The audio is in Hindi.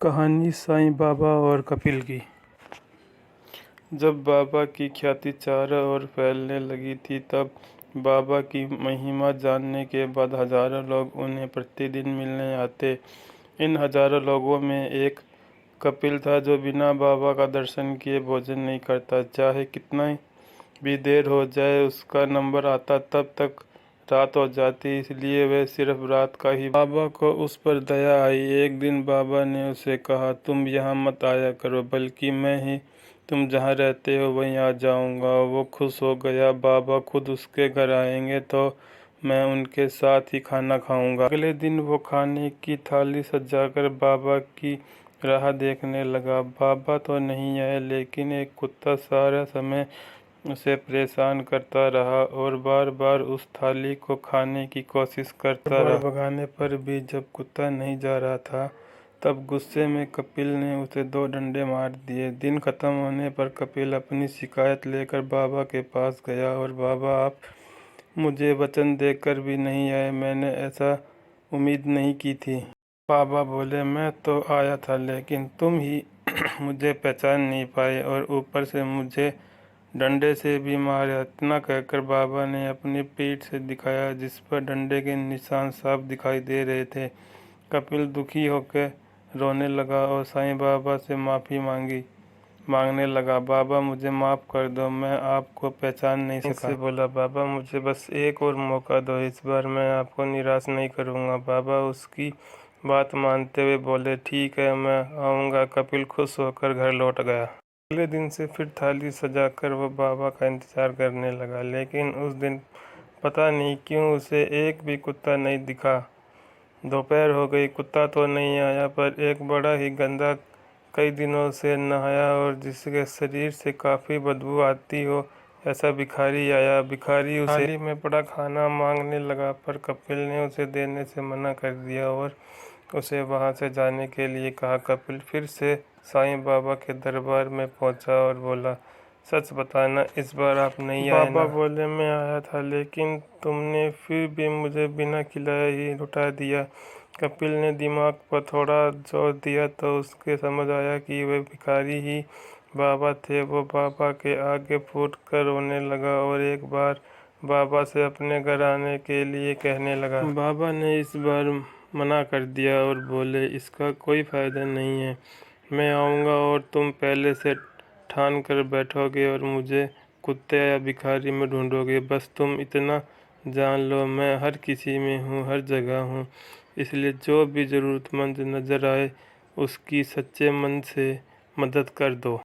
कहानी साईं बाबा और कपिल की। जब बाबा की ख्याति चारों ओर फैलने लगी थी, तब बाबा की महिमा जानने के बाद हजारों लोग उन्हें प्रतिदिन मिलने आते। इन हजारों लोगों में एक कपिल था, जो बिना बाबा का दर्शन किए भोजन नहीं करता। चाहे कितना भी देर हो जाए, उसका नंबर आता तब तक रात हो जाती, इसलिए वह सिर्फ रात का ही। बाबा को उस पर दया आई। एक दिन बाबा ने उसे कहा, तुम यहाँ मत आया करो, बल्कि मैं ही तुम जहाँ रहते हो वहीं आ जाऊँगा। वो खुश हो गया। बाबा खुद उसके घर आएंगे तो मैं उनके साथ ही खाना खाऊंगा। अगले दिन वो खाने की थाली सजाकर बाबा की राह देखने लगा। बाबा तो नहीं आए, लेकिन एक कुत्ता सारा समय उसे परेशान करता रहा और बार बार उस थाली को खाने की कोशिश करता रहा। भगाने पर भी जब कुत्ता नहीं जा रहा था, तब गुस्से में कपिल ने उसे 2 डंडे मार दिए। दिन खत्म होने पर कपिल अपनी शिकायत लेकर बाबा के पास गया। और बाबा, आप मुझे वचन देकर भी नहीं आए, मैंने ऐसा उम्मीद नहीं की थी। बाबा बोले, मैं तो आया था, लेकिन तुम ही मुझे पहचान नहीं पाए और ऊपर से मुझे डंडे से भी मारा। इतना कहकर बाबा ने अपनी पीठ से दिखाया, जिस पर डंडे के निशान साफ दिखाई दे रहे थे। कपिल दुखी होकर रोने लगा और साईं बाबा से माफ़ी मांगने लगा। बाबा, मुझे माफ़ कर दो, मैं आपको पहचान नहीं सका। से बोला, बाबा मुझे बस एक और मौका दो, इस बार मैं आपको निराश नहीं करूँगा। बाबा उसकी बात मानते हुए बोले, ठीक है, मैं आऊँगा। कपिल खुश होकर घर लौट गया। अगले दिन से फिर थाली सजाकर वो बाबा का इंतजार करने लगा, लेकिन उस दिन पता नहीं क्यों उसे एक भी कुत्ता नहीं दिखा। दोपहर हो गई, कुत्ता तो नहीं आया, पर एक बड़ा ही गंदा, कई दिनों से नहाया और जिसके शरीर से काफ़ी बदबू आती हो, ऐसा भिखारी आया। भिखारी उसे थाली में पड़ा खाना मांगने लगा, पर कपिल ने उसे देने से मना कर दिया और उसे वहां से जाने के लिए कहा। कपिल फिर से साईं बाबा के दरबार में पहुंचा और बोला, सच बताना, इस बार आप नहीं आए ना? बाबा बोले, मैं आया था, लेकिन तुमने फिर भी मुझे बिना खिलाए ही लौटा दिया। कपिल ने दिमाग पर थोड़ा जोर दिया तो उसके समझ आया कि वे भिखारी ही बाबा थे। वो बाबा के आगे फूट कर रोने लगा और एक बार बाबा से अपने घर आने के लिए कहने लगा। बाबा ने इस बार मना कर दिया और बोले, इसका कोई फ़ायदा नहीं है, मैं आऊँगा और तुम पहले से ठान कर बैठोगे और मुझे कुत्ते या भिखारी में ढूंढोगे। बस तुम इतना जान लो, मैं हर किसी में हूँ, हर जगह हूँ, इसलिए जो भी ज़रूरतमंद नज़र आए उसकी सच्चे मन से मदद कर दो।